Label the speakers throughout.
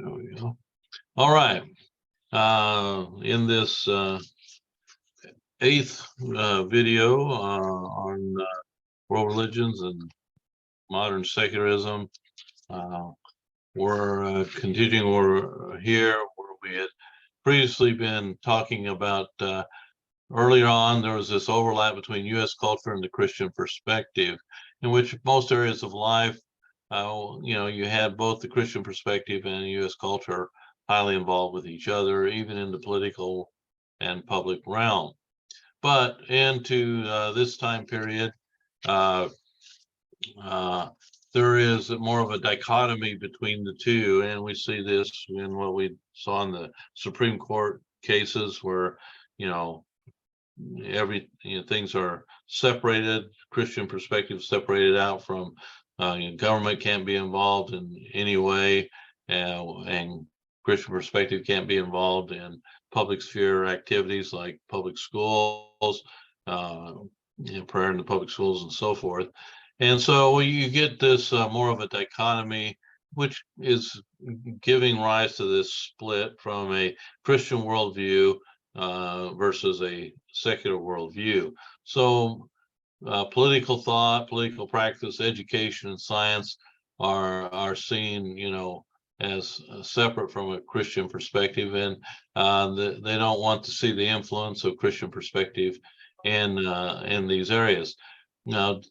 Speaker 1: There we go. All right. In this eighth video on world religions and modern secularism, we're continuing. We're here where we had previously been talking about. Earlier on, there was this overlap between U.S. culture and the Christian perspective, in which most areas of life, you had both the Christian perspective and U.S. culture highly involved with each other, even in the political and public realm. But into this time period, there is more of a dichotomy between the two, and we see this in what we saw in the Supreme Court cases where, things are separated, Christian perspective separated out from government can't be involved in any way, and Christian perspective can't be involved in public sphere activities like public schools, prayer in the public schools and so forth. And so you get this more of a dichotomy, which is giving rise to this split from a Christian worldview versus a secular worldview. So political thought, political practice, education, and science are seen, as separate from a Christian perspective, and they don't want to see the influence of Christian perspective in these areas. Now,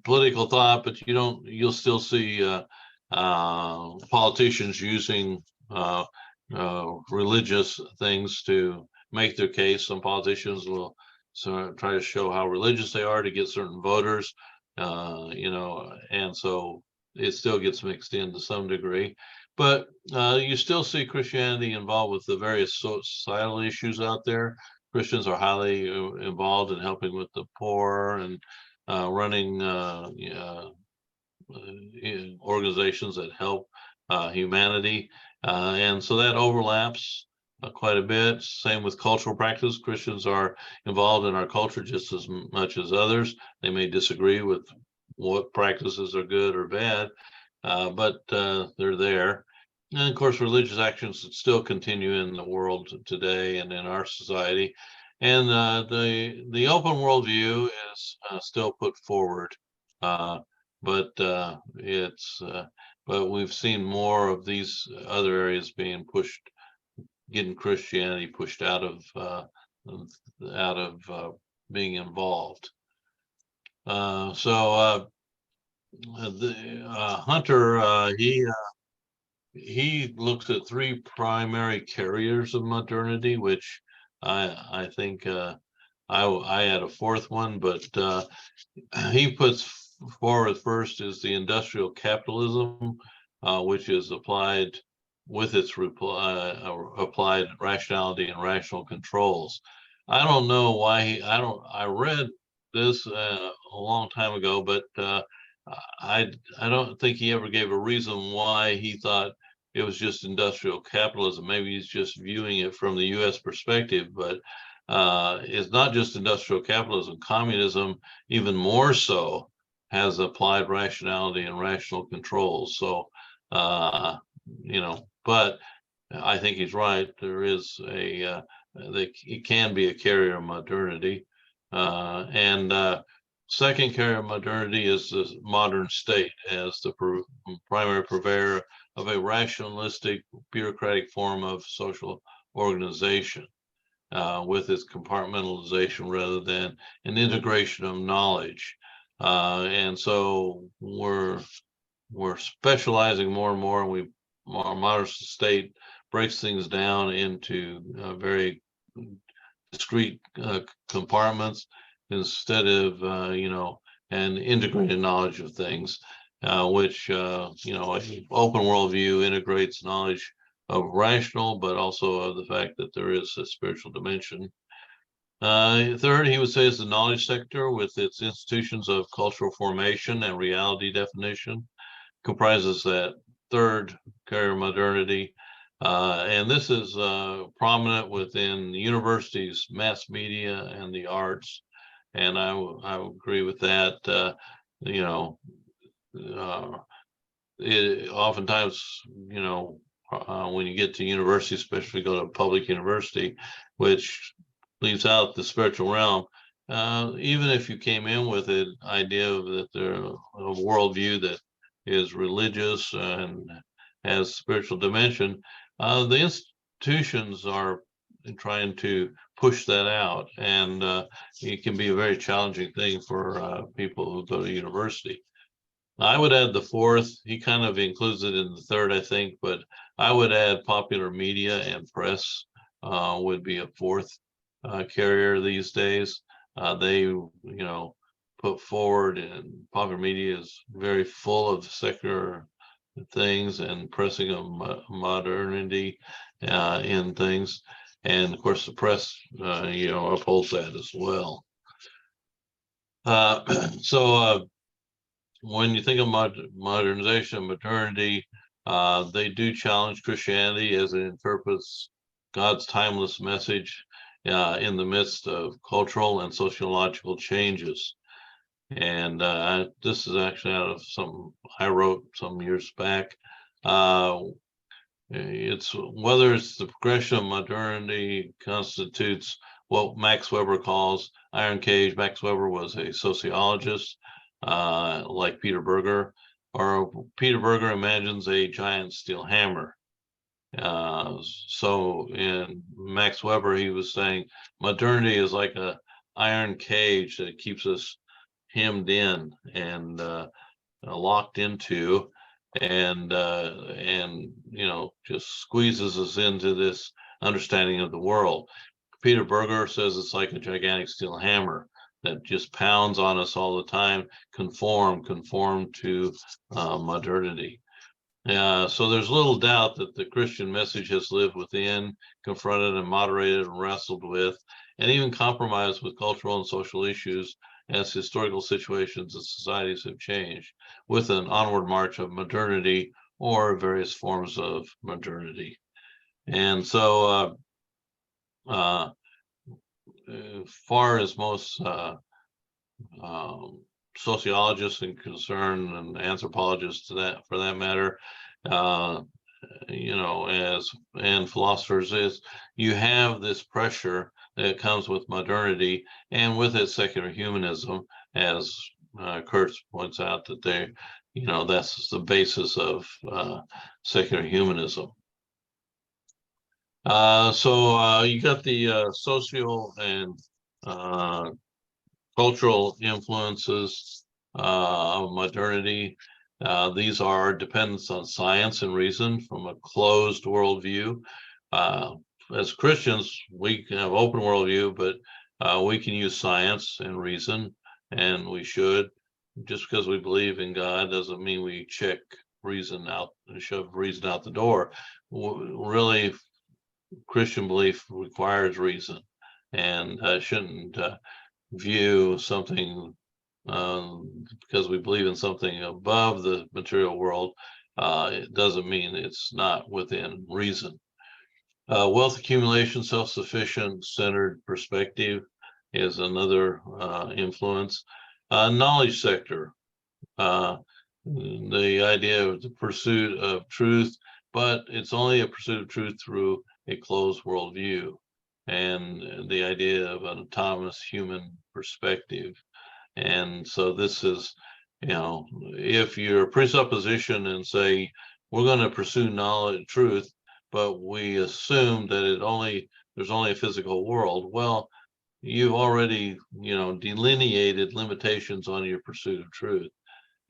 Speaker 1: political thought, but you'll still see politicians using religious things to make their case. Some politicians will try to show how religious they are to get certain voters, and so it still gets mixed in to some degree. But you still see Christianity involved with the various societal issues out there. Christians are highly involved in helping with the poor and running organizations that help humanity. And so that overlaps quite a bit. Same with cultural practice. Christians are involved in our culture just as much as others. They may disagree with what practices are good or bad, but they're there. And of course, religious actions still continue in the world today and in our society. And the open worldview is still put forward, but we've seen more of these other areas being pushed, getting Christianity pushed out of being involved. So Hunter, he looks at three primary carriers of modernity, which I think I had a fourth one, but he puts forward first is the industrial capitalism, which is applied with its applied rationality and rational controls. I don't know why I read this a long time ago, but I don't think he ever gave a reason why he thought it was just industrial capitalism. Maybe he's just viewing it from the U.S. perspective, but it's not just industrial capitalism. Communism, even more so, has applied rationality and rational controls. So, but I think he's right. There is it can be a carrier of modernity. And second carrier of modernity is the modern state as the primary purveyor of a rationalistic, bureaucratic form of social organization, with its compartmentalization rather than an integration of knowledge. And so we're specializing more and more, and our modern state breaks things down into very discrete compartments instead of an integrated knowledge of things, which open worldview integrates knowledge of rational, but also of the fact that there is a spiritual dimension. Third, he would say, is the knowledge sector with its institutions of cultural formation and reality definition, comprises that third carrier of modernity. And this is prominent within universities, mass media, and the arts. And I agree with that. It oftentimes, when you get to university, especially go to a public university, which leaves out the spiritual realm. Even if you came in with an idea of that there a worldview that is religious and has spiritual dimension, the institutions are trying to push that out, and it can be a very challenging thing for people who go to university. I would add the fourth. He kind of includes it in the third, I think, but I would add popular media and press would be a fourth carrier these days. They, put forward, and popular media is very full of secular things and pressing of modernity in things. And of course, the press, upholds that as well. So when you think of modernization, modernity, they do challenge Christianity as it interprets God's timeless message in the midst of cultural and sociological changes. And this is actually out of something I wrote some years back. It's whether it's the progression of modernity constitutes what Max Weber calls iron cage. Max Weber was a sociologist, like Peter Berger, or Peter Berger imagines a giant steel hammer. So in Max Weber, he was saying modernity is like a iron cage that keeps us hemmed in and locked into, and just squeezes us into this understanding of the world. Peter Berger says it's like a gigantic steel hammer that just pounds on us all the time. Conform to modernity. So there's little doubt that the Christian message has lived within, confronted and moderated and wrestled with, and even compromised with cultural and social issues as historical situations and societies have changed, with an onward march of modernity or various forms of modernity. And so far as most sociologists and concerned, and anthropologists to that, for that matter, and philosophers, is you have this pressure that comes with modernity, and with it secular humanism, as Kurtz points out, that that's the basis of secular humanism. So you got the social and cultural influences of modernity. These are dependence on science and reason from a closed worldview. As Christians, we can have open worldview, but we can use science and reason, and we should. Just because we believe in God doesn't mean we check reason out and shove reason out the door. Really, Christian belief requires reason, and shouldn't view something because we believe in something above the material world. It doesn't mean it's not within reason. Wealth accumulation, self-sufficient, centered perspective is another influence. Knowledge sector, the idea of the pursuit of truth, but it's only a pursuit of truth through a closed worldview, and the idea of an autonomous human perspective. And so this is, if your presupposition and say, we're going to pursue knowledge, truth, but we assume that there's only a physical world, well, you've already, delineated limitations on your pursuit of truth.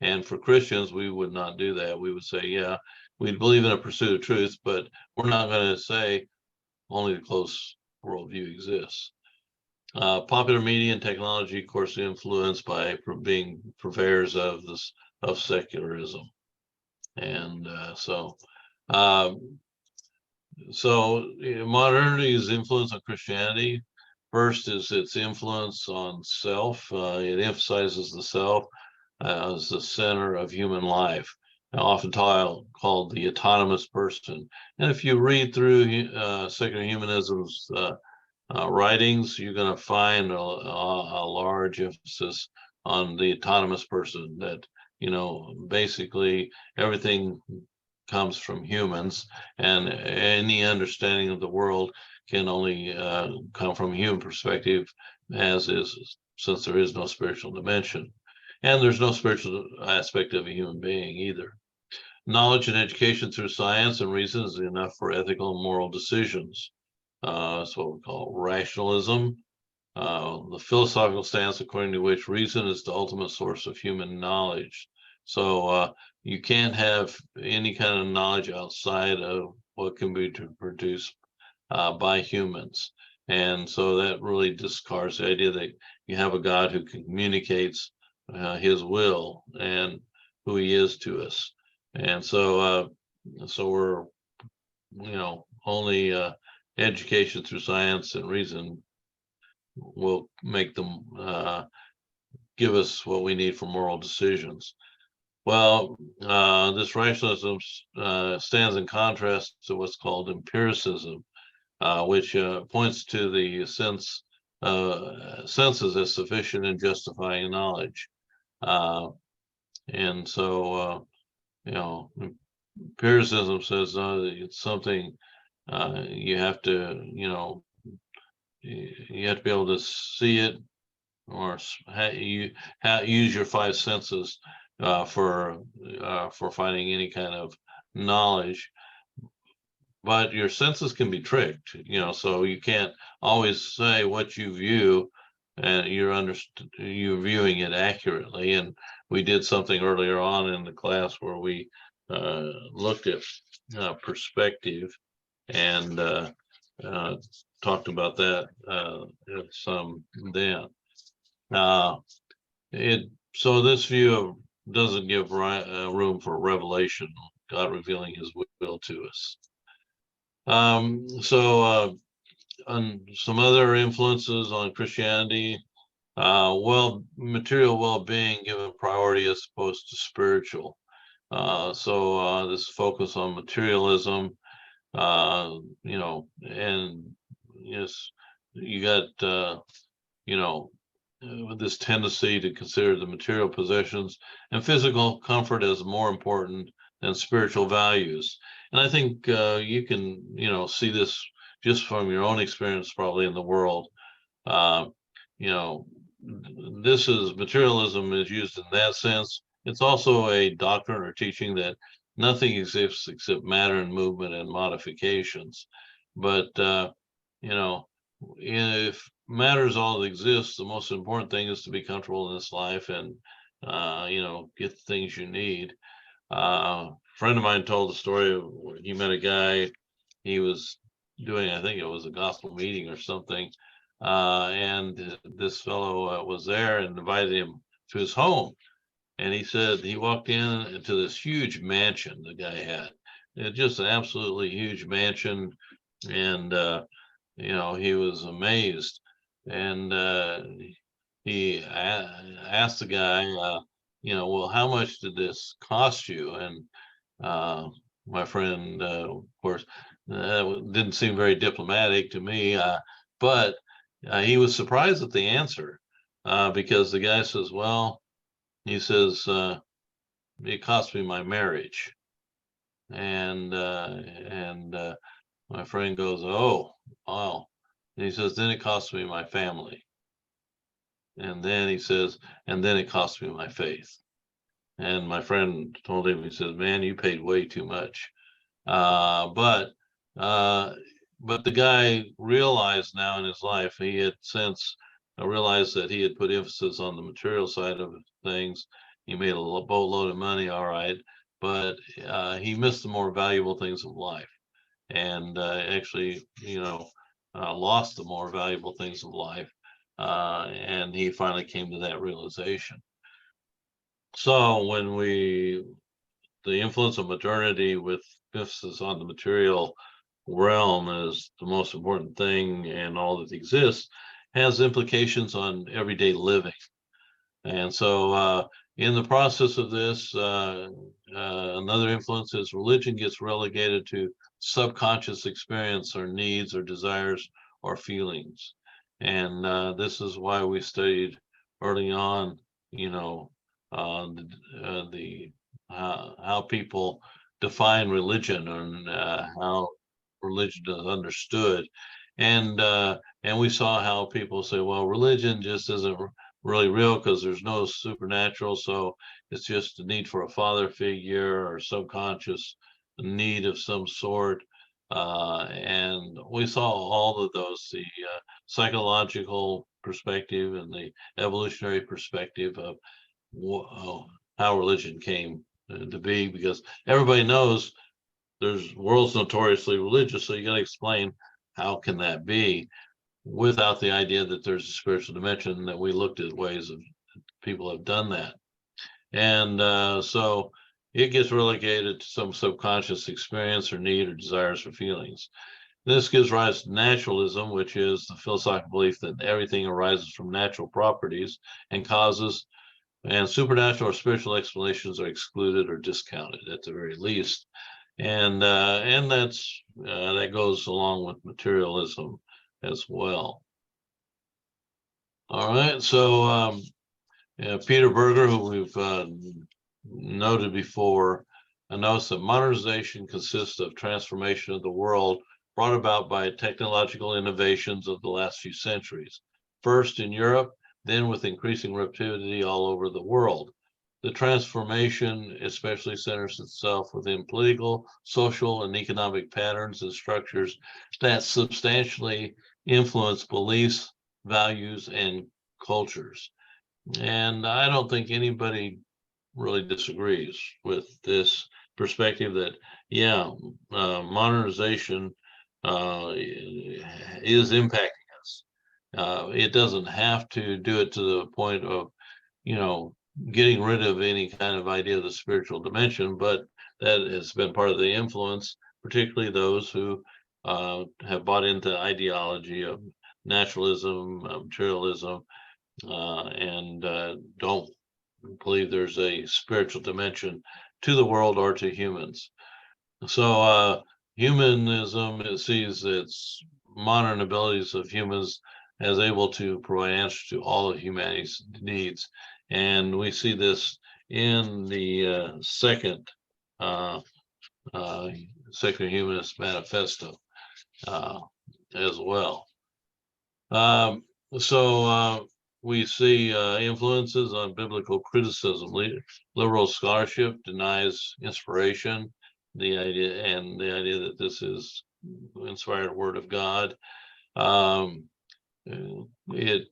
Speaker 1: And for Christians, we would not do that. We would say, yeah, we believe in a pursuit of truth, but we're not going to say only the close worldview exists. Popular media and technology, of course, influenced by being purveyors of secularism. And so modernity's influence on Christianity. First is its influence on self. It emphasizes the self as the center of human life, often called the autonomous person. And if you read through secular humanism's writings, you're going to find a large emphasis on the autonomous person, that, basically everything comes from humans, and any understanding of the world can only come from a human perspective, since there is no spiritual dimension, and there's no spiritual aspect of a human being either. Knowledge and education through science and reason is enough for ethical and moral decisions. That's what we call rationalism, the philosophical stance according to which reason is the ultimate source of human knowledge. So you can't have any kind of knowledge outside of what can be produced by humans. And so that really discards the idea that you have a God who communicates his will and who he is to us. And so we're, only education through science and reason will make them give us what we need for moral decisions. Well, this rationalism stands in contrast to what's called empiricism, which points to the senses as sufficient in justifying knowledge. And so, empiricism says it's something you have to, you have to be able to see it, or use your five senses for finding any kind of knowledge. But your senses can be tricked, so you can't always say what you view, and you're viewing it accurately. And we did something earlier on in the class where we looked at perspective and talked about that some then. So this view doesn't give room for revelation, God revealing his will to us. On some other influences on Christianity, material well-being given priority as opposed to spiritual. This focus on materialism, and yes, you got with this tendency to consider the material possessions and physical comfort as more important than spiritual values. And I think you can, see this just from your own experience, probably in the world. This is materialism is used in that sense. It's also a doctrine or teaching that nothing exists except matter and movement and modifications. But if matter is all that exists, the most important thing is to be comfortable in this life and get the things you need. A friend of mine told the story of where he met a guy. He was doing, I think it was a gospel meeting or something, and this fellow was there and invited him to his home. And he said he walked into this huge mansion the guy had. Just an absolutely huge mansion, and he was amazed. And he asked the guy, well, how much did this cost you? And my friend, of course, didn't seem very diplomatic to me, but he was surprised at the answer, because the guy says, well, he says, it cost me my marriage. And my friend goes, oh, wow. And he says, then it cost me my family. And then he says, and then it cost me my faith. And my friend told him, he says, man, you paid way too much. But the guy realized now in his life, he had since realized that he had put emphasis on the material side of things. He made a boatload of money, all right, but he missed the more valuable things of life, and actually, lost the more valuable things of life. And he finally came to that realization. So when the influence of modernity with emphasis on the material realm as the most important thing and all that exists, has implications on everyday living. And so in the process of this, another influence is religion gets relegated to subconscious experience or needs or desires or feelings. And this is why we studied early on, how people define religion and how religion is understood. And we saw how people say, well, religion just isn't really real because there's no supernatural, so it's just a need for a father figure or subconscious need of some sort. And we saw all of those, the psychological perspective and the evolutionary perspective of how religion came to be, because everybody knows there's world's notoriously religious, so you got to explain how can that be without the idea that there's a spiritual dimension, that we looked at ways of people have done that. And so it gets relegated to some subconscious experience or need or desires or feelings. This gives rise to naturalism, which is the philosophical belief that everything arises from natural properties and causes, and supernatural or spiritual explanations are excluded or discounted at the very least. And that's that goes along with materialism as well. All right, so Peter Berger, who we've noted before, notes that modernization consists of transformation of the world brought about by technological innovations of the last few centuries, first in Europe, then with increasing rapidity all over the world. The transformation especially centers itself within political, social, and economic patterns and structures that substantially influence beliefs, values, and cultures. And I don't think anybody really disagrees with this perspective that, yeah, modernization is impacting us. It doesn't have to do it to the point of, getting rid of any kind of idea of the spiritual dimension, but that has been part of the influence, particularly those who have bought into the ideology of naturalism, materialism, and don't believe there's a spiritual dimension to the world or to humans. So humanism, it sees its modern abilities of humans as able to provide answers to all of humanity's needs. And we see this in the second Secular Humanist Manifesto as well. So we see influences on biblical criticism. Liberal scholarship denies inspiration, the idea that this is inspired word of God. It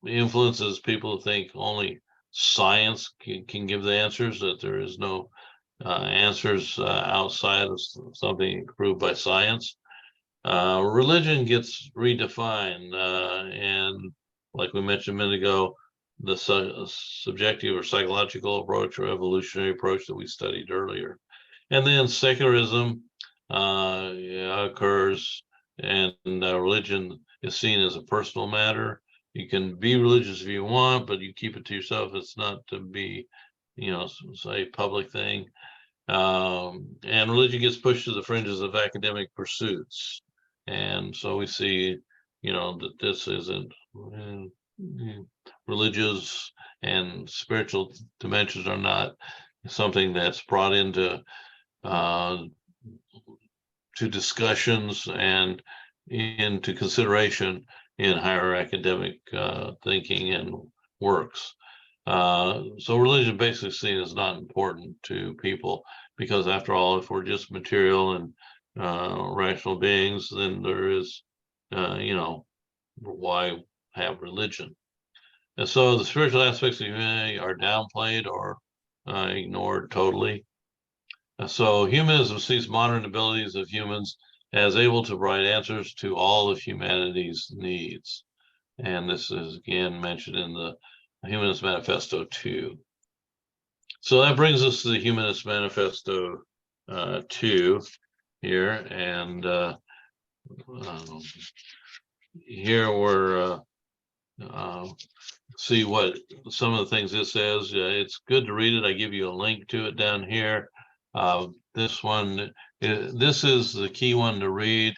Speaker 1: influences people to think only science can give the answers, that there is no answers outside of something proved by science. Religion gets redefined, and like we mentioned a minute ago, the subjective or psychological approach or evolutionary approach that we studied earlier. And then secularism occurs, and religion is seen as a personal matter. You can be religious if you want, but you keep it to yourself. It's not to be, say, public thing. And religion gets pushed to the fringes of academic pursuits. And so we see, that this isn't religious and spiritual dimensions are not something that's brought into to discussions and into consideration in higher academic thinking and works. So religion basically seen as not important to people, because after all, if we're just material and rational beings, then there is, why have religion? And so the spiritual aspects of humanity are downplayed or ignored totally. So humanism sees modern abilities of humans as able to provide answers to all of humanity's needs. And this is again mentioned in the Humanist Manifesto 2. So that brings us to the Humanist Manifesto 2 here. And here we're see what some of the things it says. It's good to read it. I give you a link to it down here. This one, this is the key one to read.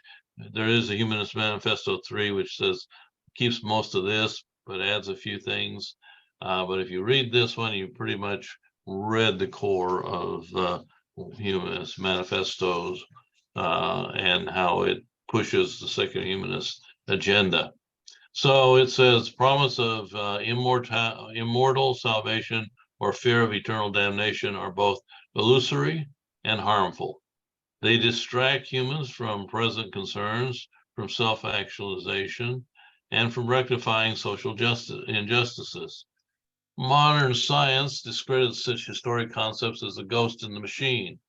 Speaker 1: There is a Humanist Manifesto 3, which says keeps most of this, but adds a few things. But if you read this one, you pretty much read the core of humanist manifestos and how it pushes the secular humanist agenda. So it says promise of immortal salvation or fear of eternal damnation are both illusory and harmful. They distract humans from present concerns, from self-actualization, and from rectifying social injustices. Modern science discredits such historic concepts as the ghost in the machine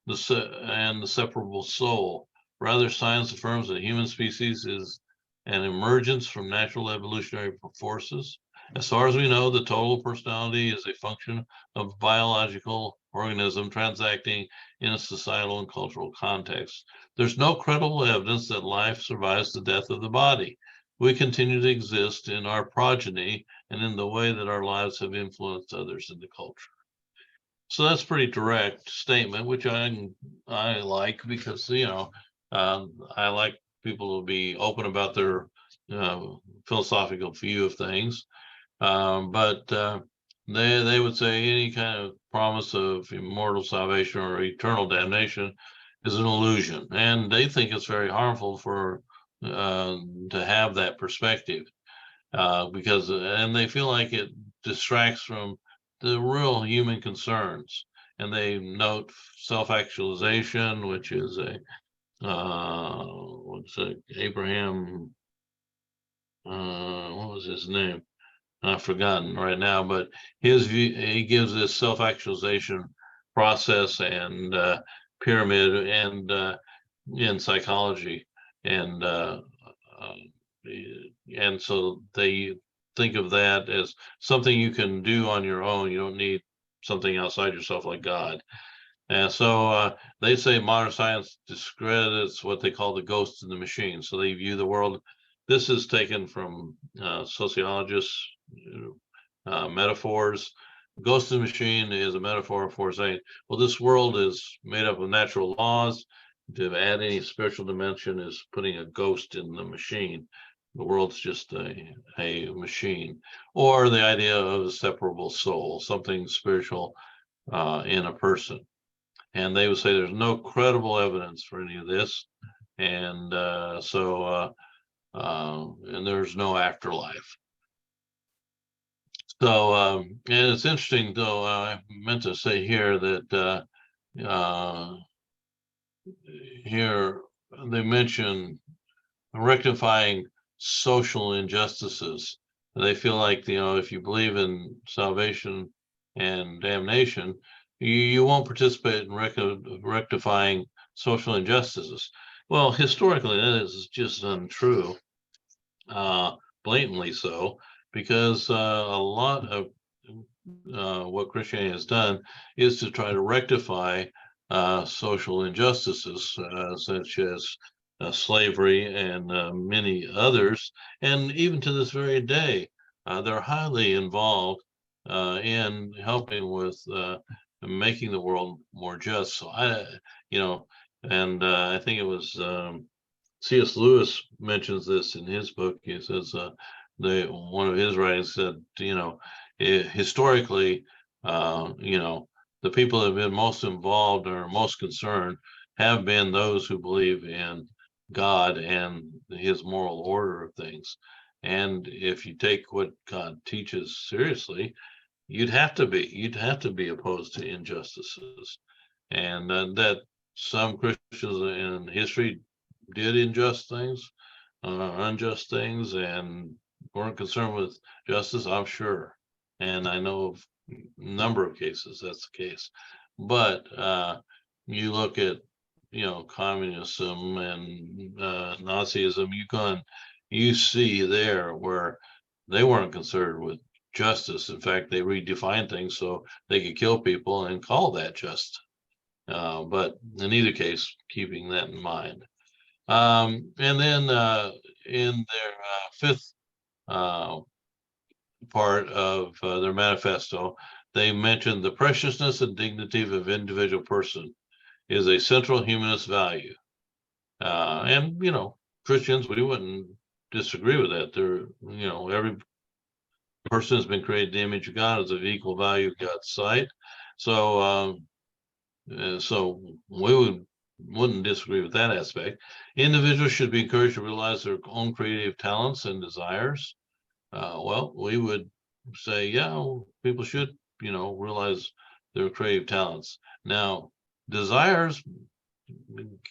Speaker 1: and the separable soul. Rather, science affirms that human species is an emergence from natural evolutionary forces. As far as we know, the total personality is a function of biological organism transacting in a societal and cultural context. There's no credible evidence that life survives the death of the body. We continue to exist in our progeny and in the way that our lives have influenced others in the culture. So that's a pretty direct statement, which I like because I like people to be open about their philosophical view of things. But they would say any kind of promise of immortal salvation or eternal damnation is an illusion, and they think it's very harmful for to have that perspective because and they feel like it distracts from the real human concerns. And they note self-actualization, which is a what's it, Abraham, what was his name? I've forgotten right now, but his view, he gives this self-actualization process and pyramid and in psychology, and uh, and so they think of that as something you can do on your own. You don't need something outside yourself like God. And so they say modern science discredits what they call the ghost in the machine. So they view the world. This is taken from sociologists' metaphors. Ghost in the machine is a metaphor for saying, well, this world is made up of natural laws. To add any spiritual dimension is putting a ghost in the machine. The world's just a machine. Or the idea of a separable soul, something spiritual in a person. And they would say there's no credible evidence for any of this. And and there's no afterlife. So, and it's interesting, though, I meant to say here that here they mention rectifying social injustices. They feel like, if you believe in salvation and damnation, you won't participate in rectifying social injustices. Well, historically, that is just untrue, blatantly so, because a lot of what Christianity has done is to try to rectify social injustices, such as slavery and many others. And even to this very day, they're highly involved in helping with making the world more just. So and I think it was C.S. Lewis mentions this in his book. He says one of his writings said, historically, the people that have been most involved or most concerned have been those who believe in God and his moral order of things. And if you take what God teaches seriously, you'd have to be opposed to injustices. And that some Christians in history did unjust things, and weren't concerned with justice, I'm sure. And I know of a number of cases that's the case. But you look at, communism and Nazism, you see there where they weren't concerned with justice. In fact, they redefined things so they could kill people and call that just. But in either case, keeping that in mind. And then in their fifth part of their manifesto, they mentioned the preciousness and dignity of an individual person is a central humanist value. And, Christians, we wouldn't disagree with that. Every person has been created in the image of God, is of equal value in God's sight. So, So we wouldn't disagree with that aspect. Individuals should be encouraged to realize their own creative talents and desires. Well, we would say, yeah, people should, realize their creative talents. Now, desires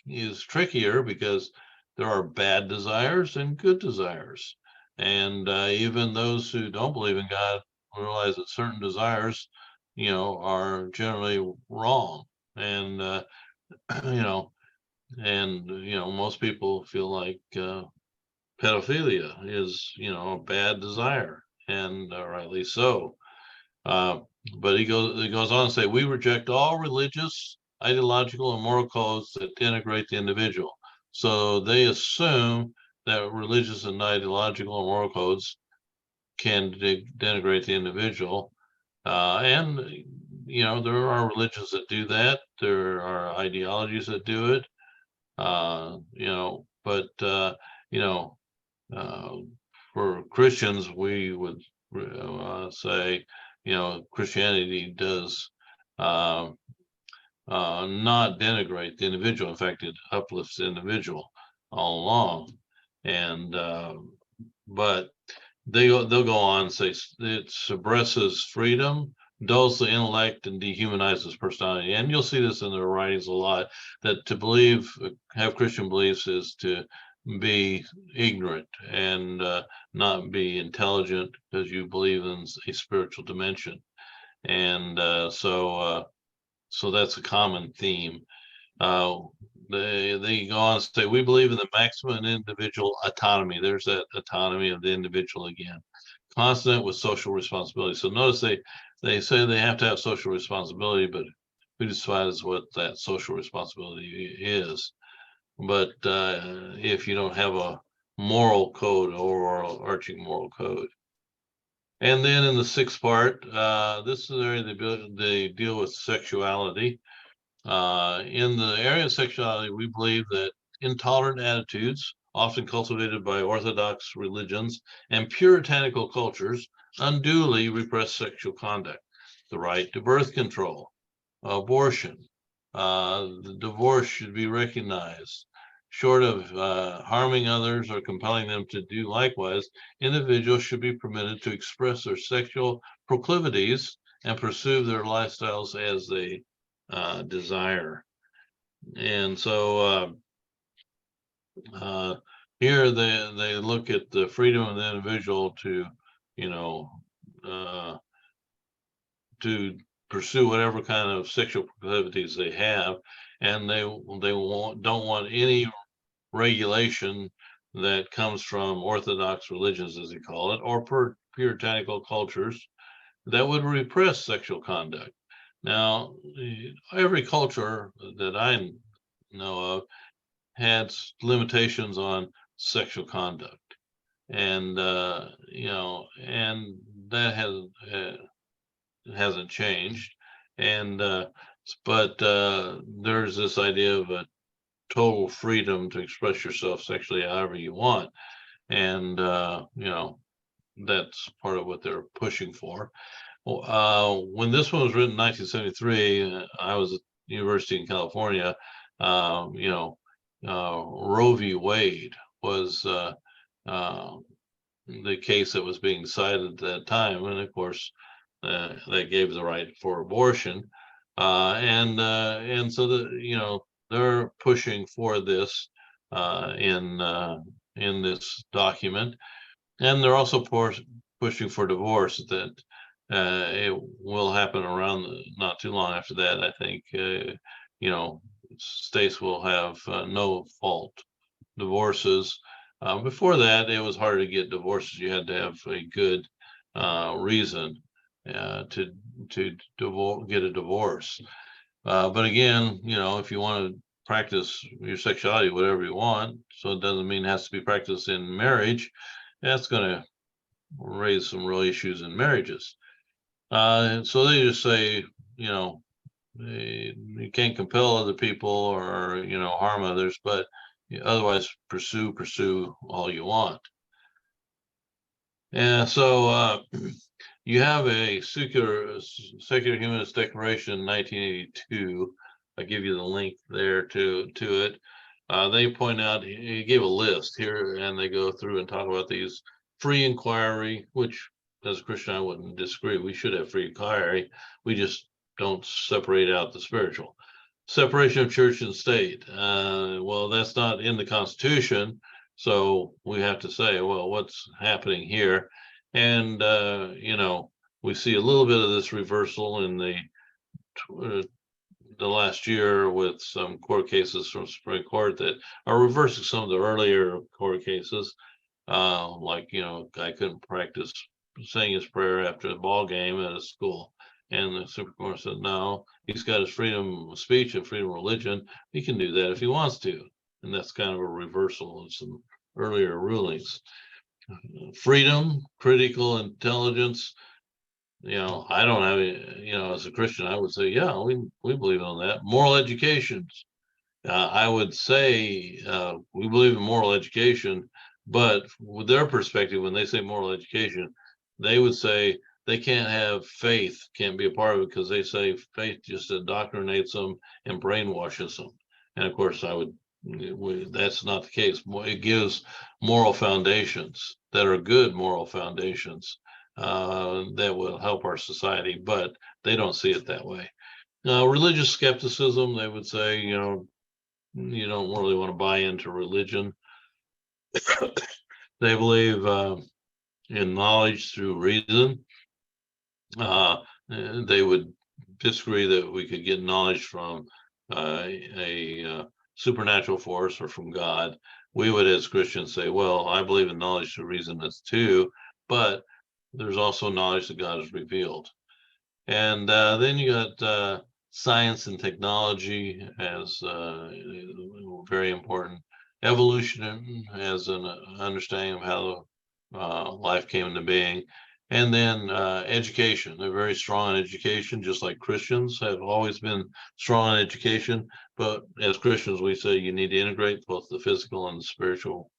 Speaker 1: is trickier because there are bad desires and good desires. And even those who don't believe in God realize that certain desires, are generally wrong. And, you know, most people feel like pedophilia is, a bad desire, and rightly so. Uh, but he goes on to say, we reject all religious, ideological, and moral codes that denigrate the individual. So they assume that religious and ideological and moral codes can denigrate the individual. And there are religions that do that. There are ideologies that do it. But you know, uh, for Christians, we would say, Christianity does uh, not denigrate the individual. In fact, it uplifts the individual all along. And but they'll go on and say it suppresses freedom, dulls the intellect, and dehumanizes personality. And you'll see this in their writings a lot, that to have Christian beliefs is to be ignorant and not be intelligent because you believe in a spiritual dimension. And so that's a common theme. Uh, they go on to say, we believe in the maximum individual autonomy. There's that autonomy of the individual again, consonant with social responsibility. So notice they say they have to have social responsibility, but who decides what that social responsibility is? But if you don't have a moral code, overarching moral code. And then in the sixth part, this is the area they deal with sexuality. In the area of sexuality, we believe that intolerant attitudes, often cultivated by Orthodox religions and puritanical cultures, unduly repress sexual conduct. The right to birth control, abortion, the divorce should be recognized. Short of harming others or compelling them to do likewise, individuals should be permitted to express their sexual proclivities and pursue their lifestyles as they desire. And so here they look at the freedom of the individual to, you know, uh, to pursue whatever kind of sexual proclivities they have, and don't want any regulation that comes from Orthodox religions, as they call it, or puritanical cultures that would repress sexual conduct. Now, every culture that I know of had limitations on sexual conduct, and and that hasn't changed. And but there's this idea of a total freedom to express yourself sexually however you want, and that's part of what they're pushing for. When this one was written in 1973, I was at the University in California. You know, Roe v. Wade was uh, the case that was being decided at that time, and of course, that gave the right for abortion, and so they're pushing for this in this document, and they're also pushing for divorce, that it will happen around not too long after that. I think states will have no fault divorces. Before that, it was harder to get divorces. You had to have a good reason to get a divorce. But again, if you want to practice your sexuality, whatever you want, so it doesn't mean it has to be practiced in marriage. That's going to raise some real issues in marriages. So they just say, you can't compel other people or harm others, but otherwise pursue all you want. And so you have a secular humanist declaration in 1982 I give you the link there to it. They point out, he gave a list here, and they go through and talk about these: free inquiry, which as a Christian I wouldn't disagree. We should have free inquiry. We just don't separate out the spiritual. Separation of church and state. Well, that's not in the Constitution, so we have to say, well, what's happening here? And we see a little bit of this reversal in the last year with some court cases from Supreme Court that are reversing some of the earlier court cases. Like, guy couldn't practice saying his prayer after a ball game at a school. And the Supreme Court said, no, he's got his freedom of speech and freedom of religion. He can do that if he wants to. And that's kind of a reversal of some earlier rulings. Freedom, critical intelligence. I don't have any, as a Christian, I would say, yeah, we believe in that. Moral education. I would say we believe in moral education, but with their perspective, when they say moral education, they would say they can't have faith, can't be a part of it, because they say faith just indoctrinates them and brainwashes them. And of course, that's not the case. It gives moral foundations that are good moral foundations that will help our society, but they don't see it that way. Religious skepticism, they would say, you don't really want to buy into religion. They believe in knowledge through reason. They would disagree that we could get knowledge from a supernatural force or from God. We would, as Christians, say, well, I believe in knowledge through reason as too, but there's also knowledge that God has revealed. And then you got science and technology as very important. Evolution as an understanding of how life came into being. And then education. They're very strong in education, just like Christians have always been strong in education. But as Christians, we say you need to integrate both the physical and the spiritual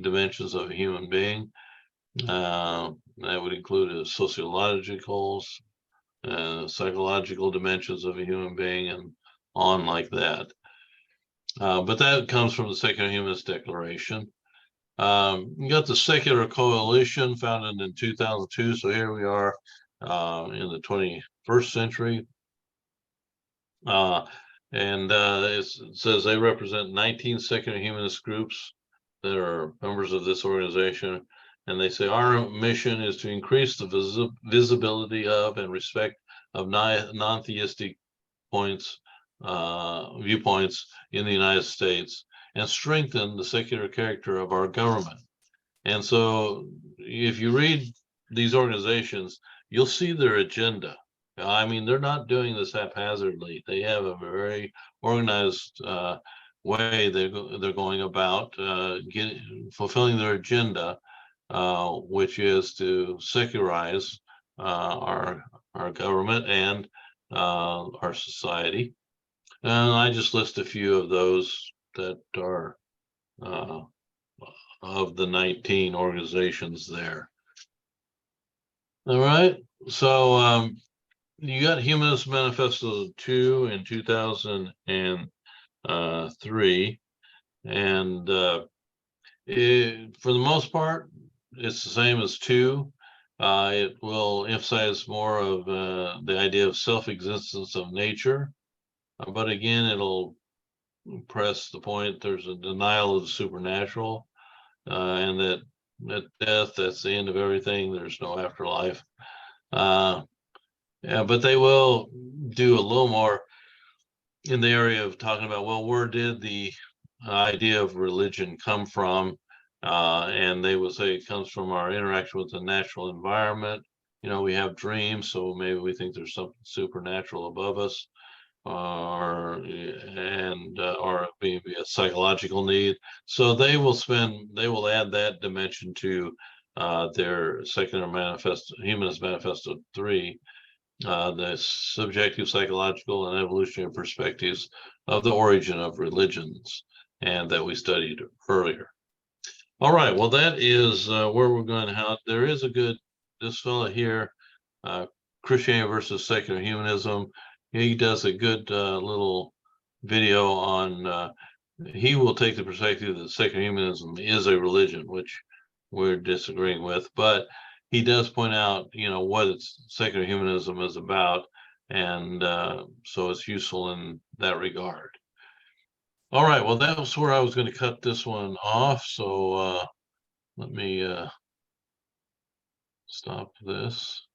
Speaker 1: dimensions of a human being. That would include sociological, psychological dimensions of a human being, and on like that. But that comes from the Secular Humanist Declaration. You got the Secular Coalition, founded in 2002. So here we are in the 21st century. It says they represent 19 secular humanist groups that are members of this organization. And they say our mission is to increase the visibility of and respect of non-theistic viewpoints in the United States, and strengthen the secular character of our government. And so if you read these organizations, you'll see their agenda. I mean, they're not doing this haphazardly. They have a very organized way they're going about fulfilling their agenda, which is to secularize our government and our society. And I just list a few of those that are of the 19 organizations there. All right, so you got Humanist Manifesto 2 in 2003, and for the most part, it's the same as 2. It will emphasize more of the idea of self-existence of nature, but again, it'll press the point there's a denial of the supernatural, and that at death, that's the end of everything. There's no afterlife. Yeah, but they will do a little more in the area of talking about, well, where did the idea of religion come from? And they will say it comes from our interaction with the natural environment. We have dreams, so maybe we think there's something supernatural above us, or maybe a psychological need. So they will add that dimension to their Secular Manifesto, Humanist Manifesto 3, the subjective, psychological, and evolutionary perspectives of the origin of religions, and that we studied earlier. All right, well, that is where we're going to have. There is this fellow here, Christianity versus Secular Humanism. He does a good little video on, he will take the perspective that secular humanism is a religion, which we're disagreeing with, but he does point out, what secular humanism is about, and so it's useful in that regard. All right, well, that was where I was going to cut this one off, so let me stop this.